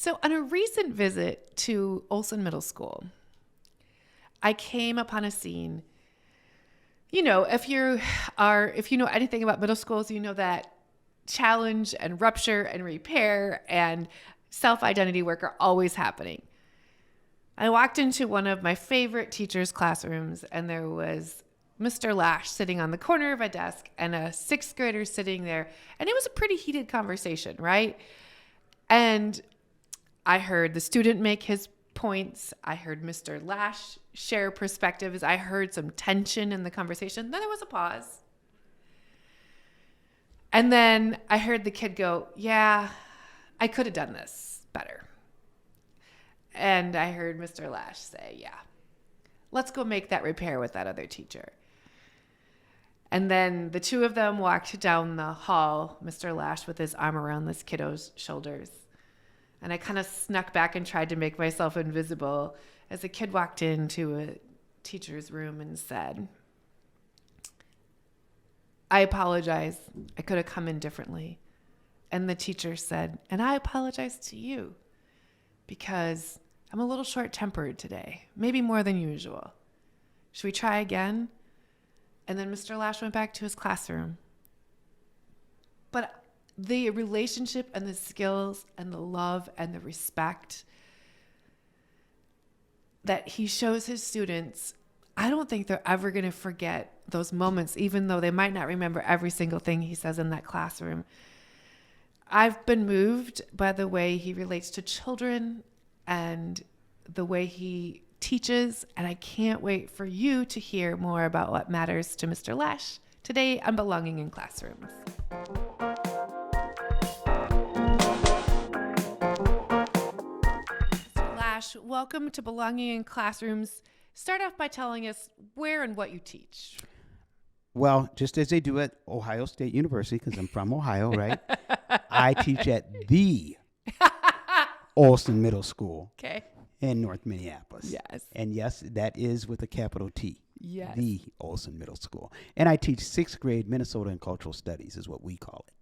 So on a recent visit to Olson Middle School, I came upon a scene. You know, if you know anything about middle schools, you know that challenge and rupture and repair and self-identity work are always happening. I walked into one of my favorite teachers' classrooms, and there was Mr. Lash sitting on the corner of a desk and a sixth grader sitting there. And it was a pretty heated conversation, right? And I heard the student make his points. I heard Mr. Lash share perspectives. I heard some tension in the conversation. Then there was a pause. And then I heard the kid go, yeah, I could have done this better. And I heard Mr. Lash say, yeah, let's go make that repair with that other teacher. And then the two of them walked down the hall, Mr. Lash with his arm around this kiddo's shoulders. And I kind of snuck back and tried to make myself invisible as the kid walked into a teacher's room and said, I apologize. I could have come in differently. And the teacher said, and I apologize to you because I'm a little short-tempered today, maybe more than usual. Should we try again? And then Mr. Lash went back to his classroom. But the relationship and the skills and the love and the respect that he shows his students, I don't think they're ever going to forget those moments, even though they might not remember every single thing he says in that classroom. I've been moved by the way he relates to children and the way he teaches, and I can't wait for you to hear more about what matters to Mr. Lash today on Belonging in Classrooms. Mr. Lash, welcome to Belonging in Classrooms. Start off by telling us where and what you teach. Well, just as they do at Ohio State University, because I'm from Ohio, right? I teach at the Olson Middle School in North Minneapolis. Yes. And yes, that is with a capital T. Yes. The Olson Middle School. And I teach sixth grade Minnesota and Cultural Studies is what we call it.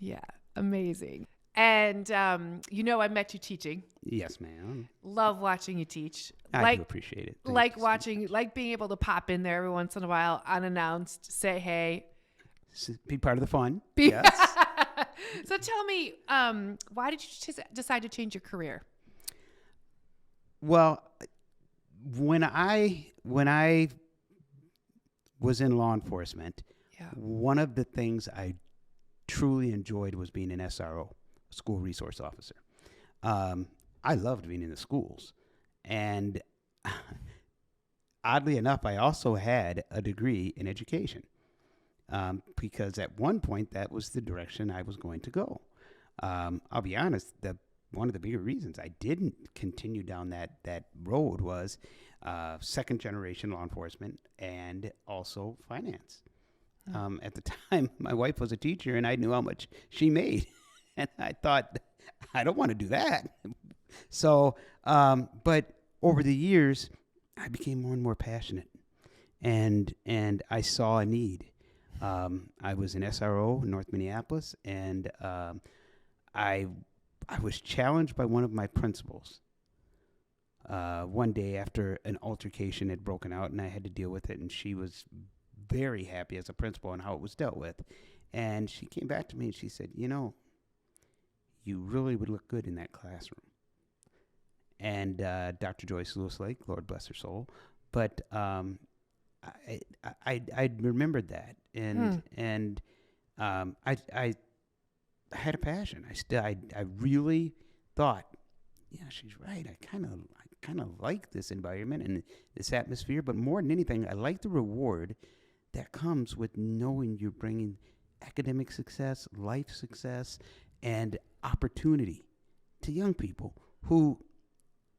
Yeah, amazing. And I met you teaching. Yes, ma'am. Love watching you teach. I do appreciate it. Like being able to pop in there every once in a while, unannounced, say hey. Be part of the fun. Yes. So tell me, why did you decide to change your career? Well, when I was in law enforcement, one of the things I truly enjoyed was being an SRO, school resource officer. I loved being in the schools. And oddly enough, I also had a degree in education because at one point that was the direction I was going to go. I'll be honest, one of the bigger reasons I didn't continue down that road was second generation law enforcement and also finance. At the time, my wife was a teacher, and I knew how much she made. And I thought, I don't want to do that. So, but over the years, I became more and more passionate. And I saw a need. I was an SRO in North Minneapolis, and I was challenged by one of my principals. One day after an altercation had broken out, and I had to deal with it, and she was very happy as a principal on how it was dealt with. And she came back to me and she said, you really would look good in that classroom. And Dr. Joyce Lewis Lake, Lord bless her soul. But I remembered that. And I had a passion. I really thought, yeah, she's right. I kind of like this environment and this atmosphere. But more than anything, I like the reward that comes with knowing you're bringing academic success, life success, and opportunity to young people who,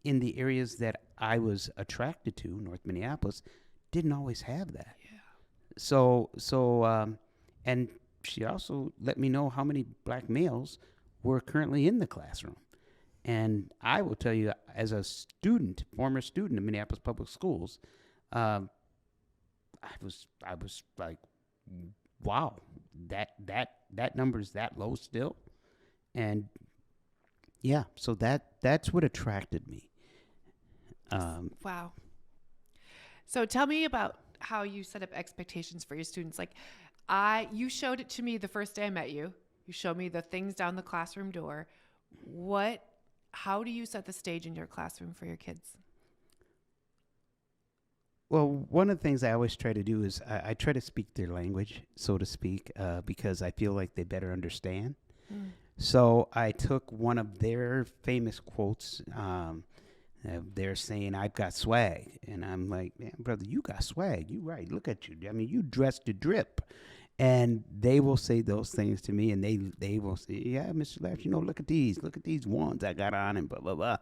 in the areas that I was attracted to, North Minneapolis, didn't always have that. Yeah. So, and she also let me know how many black males were currently in the classroom. And I will tell you, as a student, former student of Minneapolis Public Schools, I was like, wow, that number's that low still. And Yeah, so that's what attracted me. Um, Wow. So tell me about how you set up expectations for your students. Like you showed it to me the first day I met you. You showed me the things down the classroom door. How do you set the stage in your classroom for your kids? well, one of the things I always try to do is I try to speak their language, so to speak, because I feel like they better understand. Mm. So I took one of their famous quotes. They're saying, "I've got swag," and I'm like, "Man, brother, you got swag. You right. Look at you. I mean, you dressed to drip." And they will say those things to me, and they will say, "Yeah, Mr. Lash, look at these ones I got on, and blah blah blah."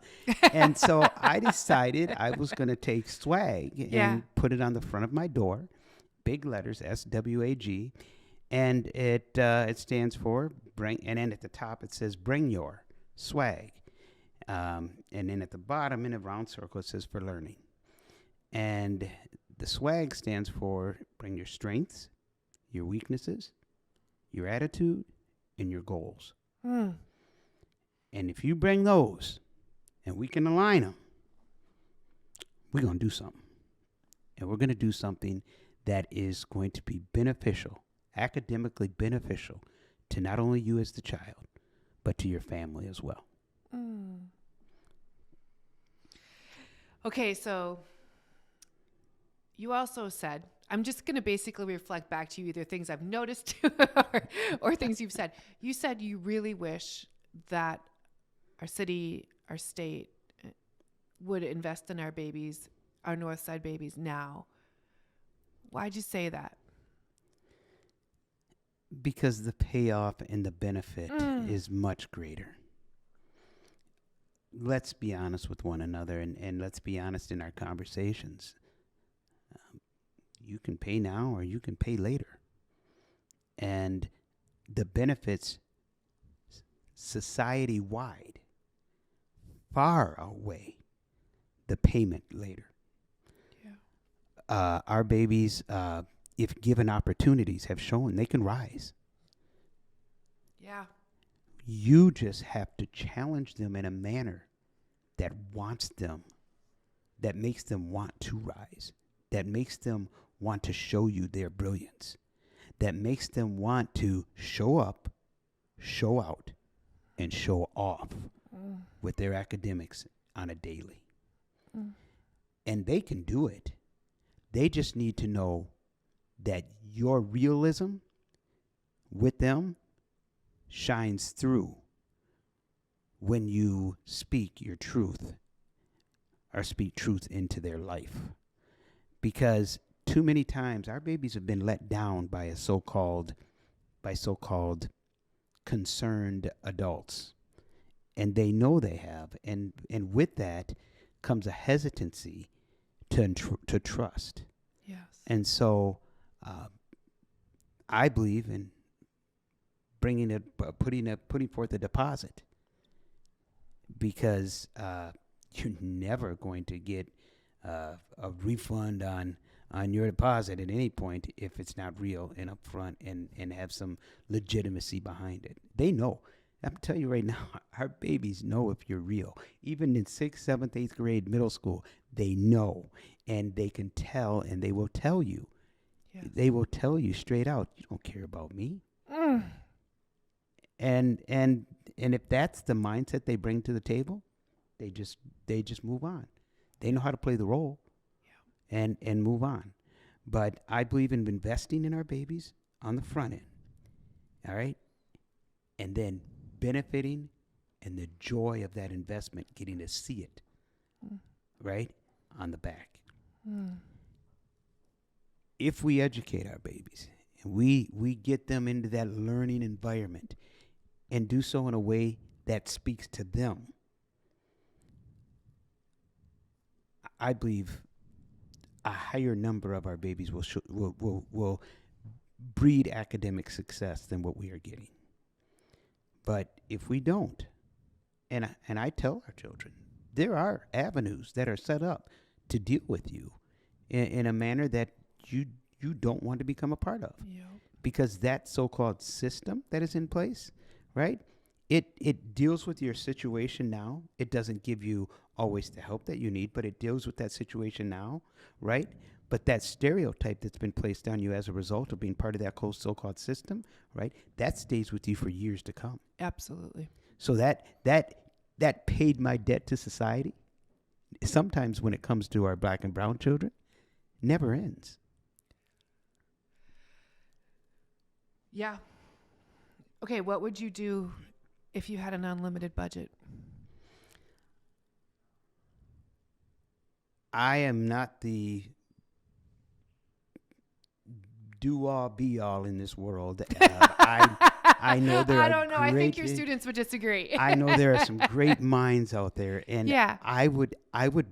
And so I decided I was going to take swag Yeah. and put it on the front of my door, big letters, SWAG, and it stands for bring. And then at the top it says "Bring your swag," and then at the bottom in a round circle it says "For learning." And the swag stands for bring your strengths, your weaknesses, your attitude, and your goals. Mm. And if you bring those and we can align them, we're going to do something. And we're going to do something that is going to be beneficial, academically beneficial to not only you as the child, but to your family as well. Mm. Okay, so you also said, I'm just going to basically reflect back to you either things I've noticed or things you've said. You said you really wish that our city, our state would invest in our babies, our North Side babies now. Why'd you say that? Because the payoff and the benefit is much greater. Let's be honest with one another, and let's be honest in our conversations. You can pay now or you can pay later. And the benefits society-wide far outweigh the payment later. Yeah. Our babies, if given opportunities, have shown they can rise. Yeah. You just have to challenge them in a manner that wants them, that makes them want to rise, that makes them want to show you their brilliance, that makes them want to show up, show out, and show off with their academics on a daily. And they can do it. They just need to know that your realism with them shines through when you speak your truth or speak truth into their life. Because too many times our babies have been let down by so-called concerned adults. And they know they have. And with that comes a hesitancy to trust. Yes. And so I believe in putting forth a deposit, because you're never going to get a refund on your deposit at any point if it's not real and upfront and have some legitimacy behind it. They know. I'm telling you right now, our babies know if you're real. Even in 6th, 7th, 8th grade, middle school, they know, and they can tell, and they will tell you. Yes. They will tell you straight out, you don't care about me. And if that's the mindset they bring to the table, they just move on. They know how to play the role, and move on. But I believe in investing in our babies on the front end. All right, and then benefiting and the joy of that investment, getting to see it, right, on the back. If we educate our babies and we get them into that learning environment and do so in a way that speaks to them, I believe a higher number of our babies will breed academic success than what we are getting. But if we don't, and I tell our children, there are avenues that are set up to deal with you in a manner that you don't want to become a part of. Yep. Because that so-called system that is in place, right, it deals with your situation now. It doesn't give you always the help that you need, but it deals with that situation now, right? But that stereotype that's been placed on you as a result of being part of that so-called system, right? That stays with you for years to come. Absolutely. So that paid my debt to society. Sometimes when it comes to our black and brown children, never ends. Yeah. Okay, what would you do if you had an unlimited budget? I am not the do-all, be-all in this world. I know there are I don't know. I think your great- students would disagree. I know there are some great minds out there, and Yeah. I would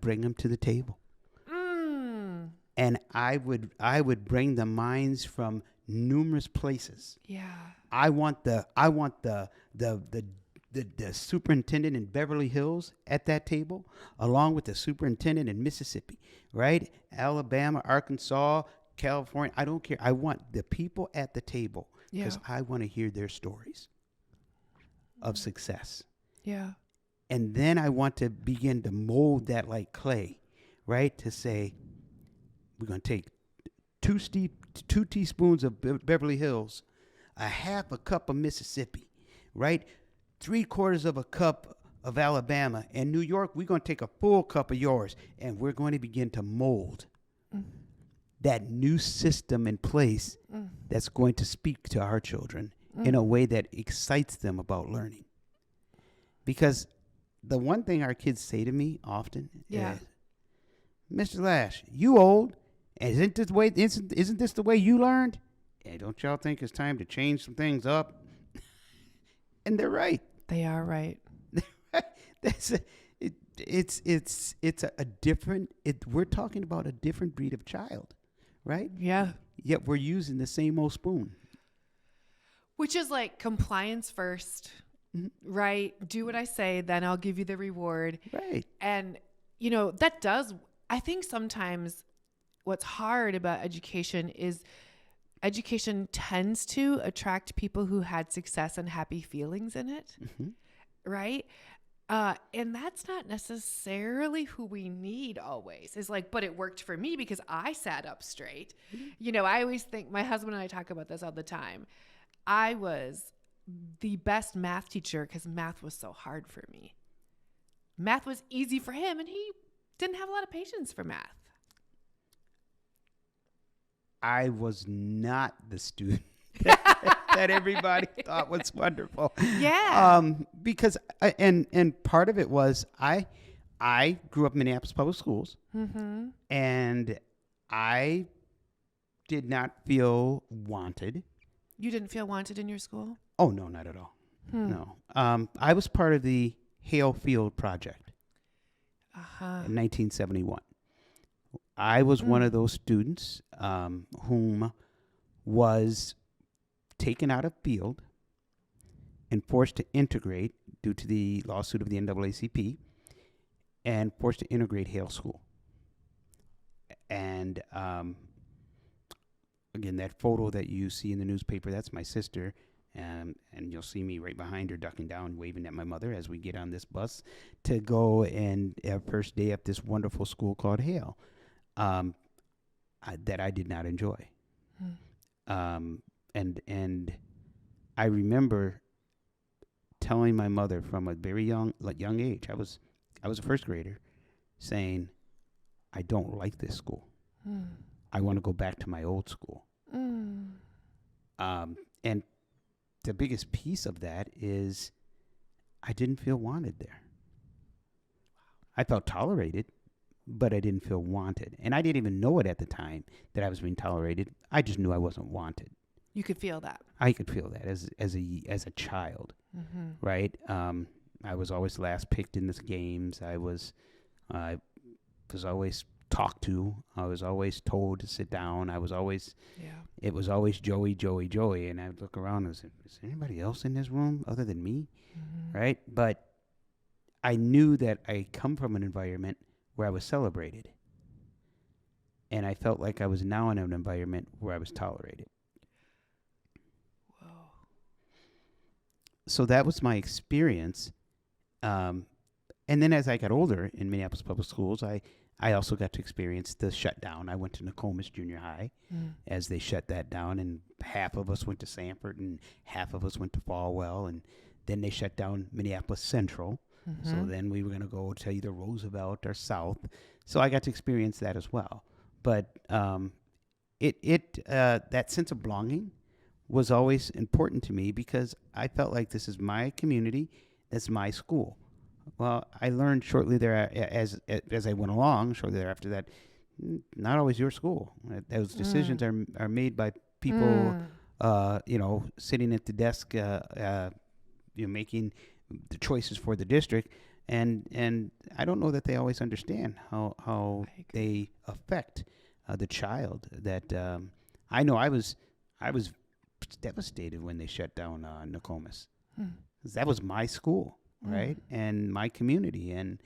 bring them to the table, and I would bring the minds from numerous places. Yeah. I want the superintendent in Beverly Hills at that table, along with the superintendent in Mississippi, right? Alabama, Arkansas, California. I don't care. I want the people at the table because I want to hear their stories of success. Yeah. And then I want to begin to mold that like clay, right? To say, we're going to take 2 teaspoons of Beverly Hills, a half a cup of Mississippi, right? 3/4 of a cup of Alabama. And New York, we're going to take a full cup of yours, and we're going to begin to mold that new system in place that's going to speak to our children in a way that excites them about learning. Because the one thing our kids say to me often is, Mr. Lash, you old, and isn't this the way you learned? Hey, don't y'all think it's time to change some things up? And they're right. They are right. We're talking about a different breed of child, right? Yeah. Yet we're using the same old spoon. Which is like compliance first, right? Do what I say, then I'll give you the reward. Right. And, I think sometimes what's hard about education is education tends to attract people who had success and happy feelings in it, right? And that's not necessarily who we need always. It's like, but it worked for me because I sat up straight. I always think, my husband and I talk about this all the time. I was the best math teacher because math was so hard for me. Math was easy for him, and he didn't have a lot of patience for math. I was not the student that everybody thought was wonderful. Yeah. Because and part of it was I grew up in Minneapolis public schools, and I did not feel wanted. You didn't feel wanted in your school? Oh no, not at all. No. I was part of the Hale Field Project in 1971. I was one of those students whom was taken out of field and forced to integrate due to the lawsuit of the NAACP and forced to integrate Hale School. And again, that photo that you see in the newspaper, that's my sister. And you'll see me right behind her, ducking down, waving at my mother as we get on this bus to go and our first day at this wonderful school called Hale. That I did not enjoy. And I remember telling my mother from a very young age, I was a first grader, saying, I don't like this school. I want to go back to my old school. And the biggest piece of that is I didn't feel wanted there. I felt tolerated, but I didn't feel wanted. And I didn't even know it at the time that I was being tolerated. I just knew I wasn't wanted. You could feel that. I could feel that as a child, right? I was always last picked in the games. I was always talked to. I was always told to sit down. It was always Joey, Joey, Joey. And I would look around and say, is there anybody else in this room other than me? Right? But I knew that I come from an environment where I was celebrated. And I felt like I was now in an environment where I was tolerated. Whoa. so that was my experience. Um, and then as I got older in Minneapolis public schools, I also got to experience the shutdown. I went to Nokomis Junior High as they shut that down, and half of us went to Sanford and half of us went to Falwell, and then they shut down Minneapolis Central. So then we were going to go to either Roosevelt or South. So I got to experience that as well. But that sense of belonging was always important to me because I felt like this is my community, that's my school. Well, I learned shortly there as I went along. Shortly thereafter, that not always your school. Those decisions are made by people, sitting at the desk, making the choices for the district, and I don't know that they always understand how they affect the child. That I know I was devastated when they shut down Nokomis. 'Cause that was my school, right, and my community, and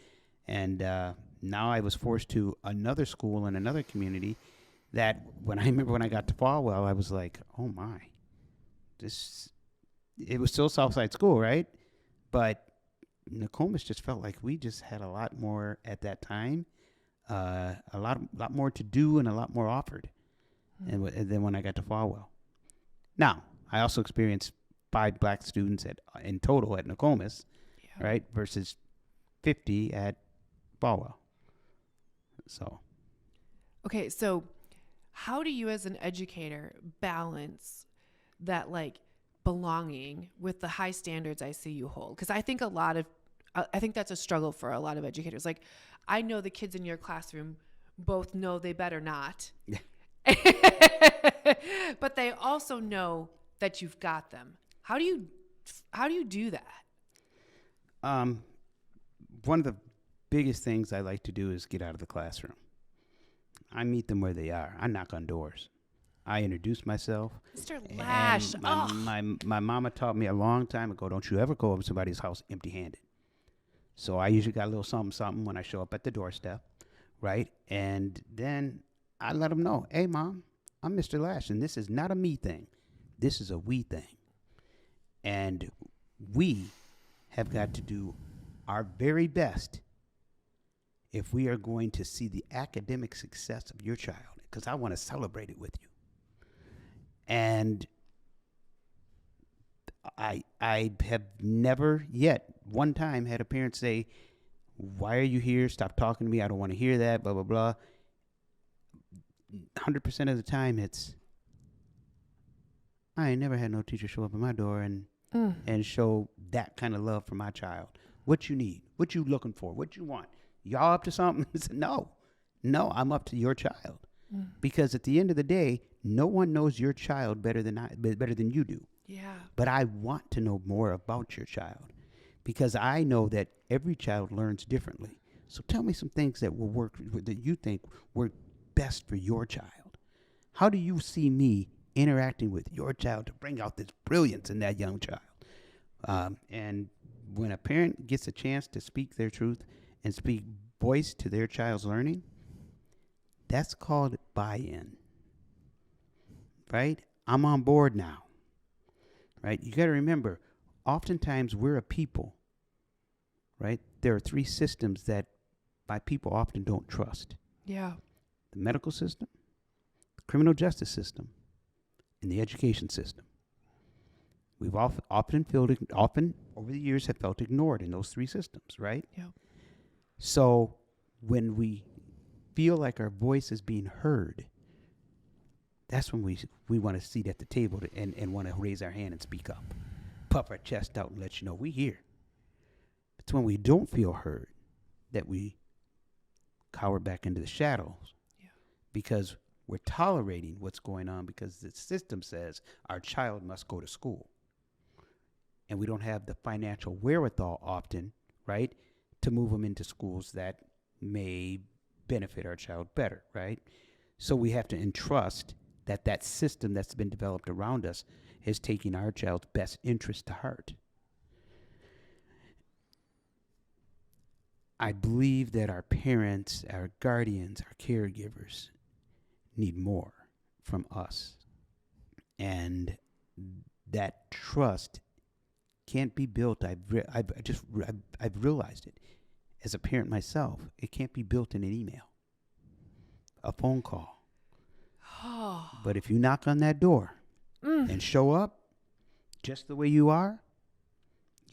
now I was forced to another school in another community. That when I remember when I got to Falwell, I was like, oh my, it was still Southside School, right? But Nokomis just felt like we just had a lot more at that time, a lot more to do and a lot more offered, and then when I got to Falwell. Now, I also experienced 5 black students in total at Nokomis, right, versus 50 at Falwell. So. Okay, so how do you as an educator balance that like belonging with the high standards I see you hold? Because I think I think that's a struggle for a lot of educators. Like, I know the kids in your classroom both know they better not. Yeah. But they also know that you've got them. How do you do that? One of the biggest things I like to do is get out of the classroom. I meet them where they are. I knock on doors. I introduce myself. Mr. Lash. My mama taught me a long time ago, don't you ever go over somebody's house empty-handed. So I usually got a little something when I show up at the doorstep, right? And then I let them know, hey, Mom, I'm Mr. Lash, and this is not a me thing. This is a we thing. And we have got to do our very best if we are going to see the academic success of your child, because I want to celebrate it with you. And I have never yet one time had a parent say, why are you here? Stop talking to me. I don't want to hear that, blah, blah, blah. 100% of the time it's, I ain't never had no teacher show up at my door and show that kind of love for my child. What you need, what you looking for, what you want. Y'all up to something? No, I'm up to your child. Because at the end of the day, no one knows your child better than you do. Yeah. But I want to know more about your child because I know that every child learns differently. So tell me some things that will work, that you think work best for your child. How do you see me interacting with your child to bring out this brilliance in that young child? And when a parent gets a chance to speak their truth and speak voice to their child's learning, that's called buy-in, right? I'm on board now, right? You got to remember, oftentimes we're a people, right? There are 3 systems that my people often don't trust. Yeah. The medical system, the criminal justice system, and the education system. We've often over the years have felt ignored in those 3 systems, right? Yeah. So when we feel like our voice is being heard, that's when we want a seat at the table and want to raise our hand and speak up, puff our chest out and let you know we here. It's when we don't feel heard that we cower back into the shadows because we're tolerating what's going on because the system says our child must go to school. And we don't have the financial wherewithal often, right, to move them into schools that may benefit our child better, right? So we have to entrust that system that's been developed around us is taking our child's best interest to heart. I believe that our parents, our guardians, our caregivers need more from us. And that trust can't be built. I've realized it as a parent myself. It can't be built in an email, a phone call. But if you knock on that door and show up just the way you are,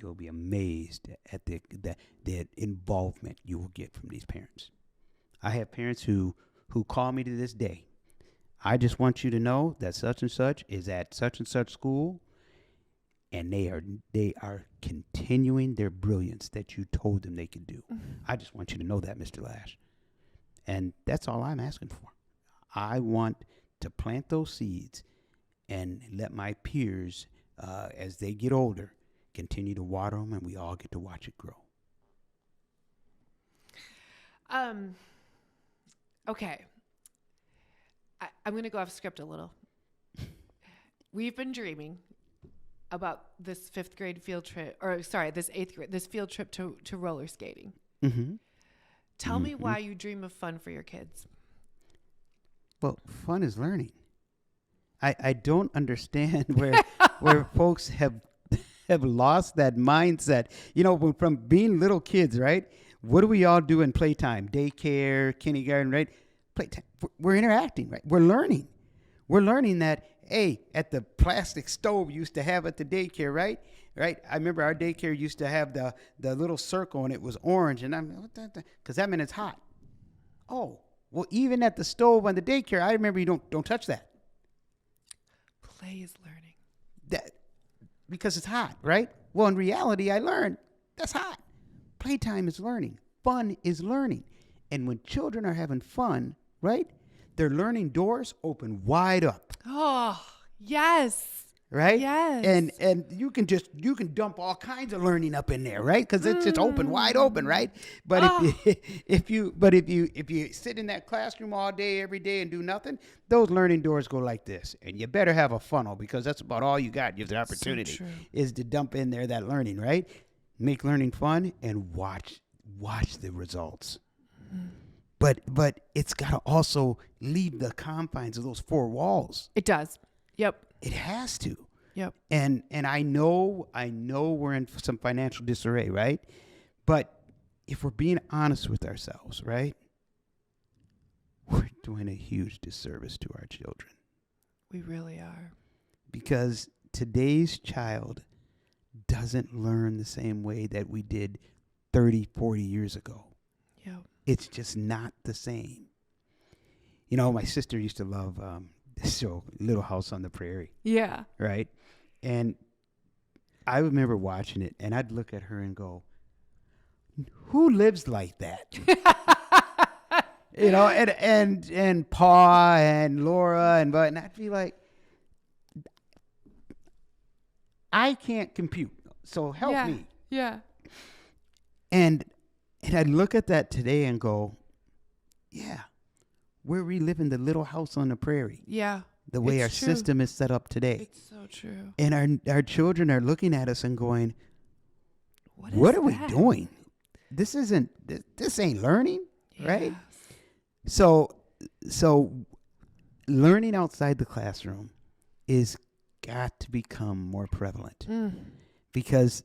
you'll be amazed at the involvement you will get from these parents. I have parents who call me to this day. I just want you to know that such and such is at such and such school, and they are continuing their brilliance that you told them they could do. I just want you to know that, Mr. Lash. And that's all I'm asking for. I want to plant those seeds and let my peers, as they get older, continue to water them, and we all get to watch it grow. Okay. I'm going to go off script a little. We've been dreaming about this this 8th grade field trip to roller skating. Mm-hmm. Tell me why you dream of fun for your kids. Well, fun is learning. I don't understand where folks have lost that mindset. You know, from being little kids, right? What do we all do in playtime? Daycare, kindergarten, right? Playtime. We're interacting, right? We're learning. We're learning that, hey, at the plastic stove you used to have at the daycare, right? Right? I remember our daycare used to have the little circle, and it was orange, and I'm, because that meant it's hot. Oh, well, even at the stove on the daycare, I remember you don't touch that. Play is learning. That because it's hot, right? Well, in reality, I learned that's hot. Playtime is learning. Fun is learning. And when children are having fun, right, their learning doors open wide up. Oh, yes. Right? Yes. And you can dump all kinds of learning up in there, right? Because it's just open, wide open, right? But if you sit in that classroom all day, every day, and do nothing, those learning doors go like this. And you better have a funnel, because that's about all you got. You have the opportunity is to dump in there that learning, right? Make learning fun and watch the results. But it's got to also leave the confines of those four walls. It does. Yep. It has to. Yep. And I know we're in some financial disarray, right? But if we're being honest with ourselves, right, we're doing a huge disservice to our children. We really are. Because today's child doesn't learn the same way that we did 30, 40 years ago. Yep. It's just not the same. You know, my sister used to love this show, Little House on the Prairie. Yeah. Right? And I remember watching it, and I'd look at her and go, who lives like that? You know, and Pa and Laura and I'd be like, I can't compute, so help me. Yeah. And I'd look at that today and go, yeah, we're reliving the Little House on the Prairie. Yeah. The way our system is set up today. It's so true. And our children are looking at us and going, what are we doing? This ain't learning, right? So learning outside the classroom is got to become more prevalent because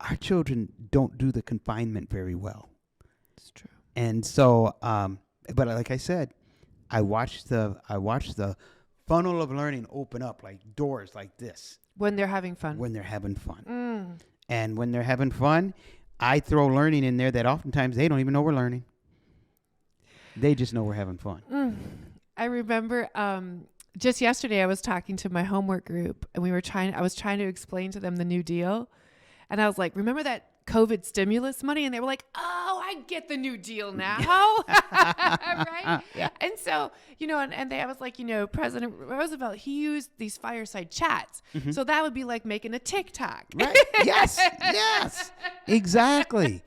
our children don't do the confinement very well. It's true. And so, but like I said, I watched the funnel of learning open up like doors like this. When they're having fun. And when they're having fun, I throw learning in there that oftentimes they don't even know we're learning. They just know we're having fun. I remember just yesterday I was talking to my homework group, and I was trying to explain to them the New Deal. And I was like, remember that COVID stimulus money? And they were like, oh, I get the New Deal now. Right? Yeah. And so, I was like, President Roosevelt, he used these fireside chats. Mm-hmm. So that would be like making a TikTok. Right. Yes. Exactly.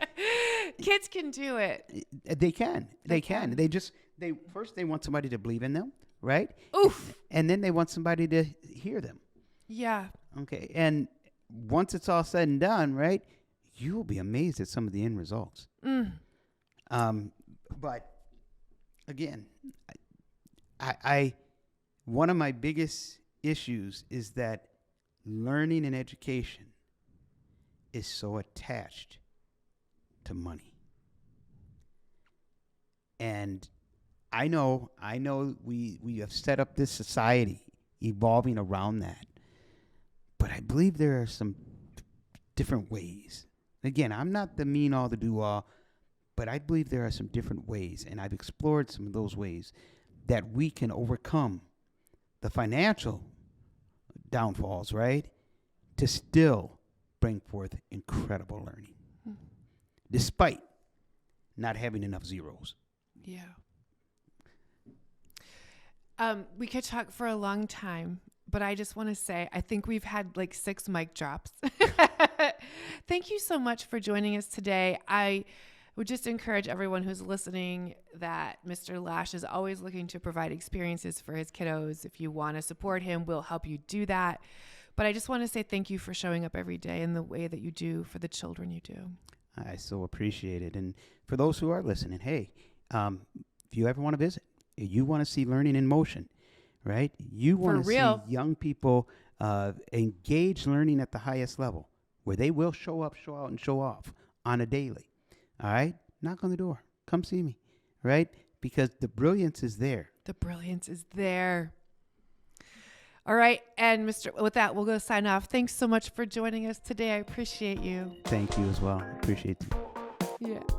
Kids can do it. They can. They first want somebody to believe in them, right? Oof. And then they want somebody to hear them. Yeah. Okay. And once it's all said and done, right, you will be amazed at some of the end results. But again, I one of my biggest issues is that learning and education is so attached to money. And I know we have set up this society evolving around that. But I believe there are some different ways. Again, I'm not the mean all, the do all, but I believe there are some different ways, and I've explored some of those ways that we can overcome the financial downfalls, right? To still bring forth incredible learning, despite not having enough zeros. Yeah. We could talk for a long time, but I just want to say, I think we've had like 6 mic drops. Thank you so much for joining us today. I would just encourage everyone who's listening that Mr. Lash is always looking to provide experiences for his kiddos. If you want to support him, we'll help you do that. But I just want to say thank you for showing up every day in the way that you do for the children you do. I so appreciate it. And for those who are listening, hey, if you ever want to visit, you want to see learning in motion, right? You want to see young people engage learning at the highest level, where they will show up, show out, and show off on a daily. All right? Knock on the door. Come see me, right? Because the brilliance is there. The brilliance is there. All right. And with that, we'll go sign off. Thanks so much for joining us today. I appreciate you. Thank you as well. Appreciate you. Yeah.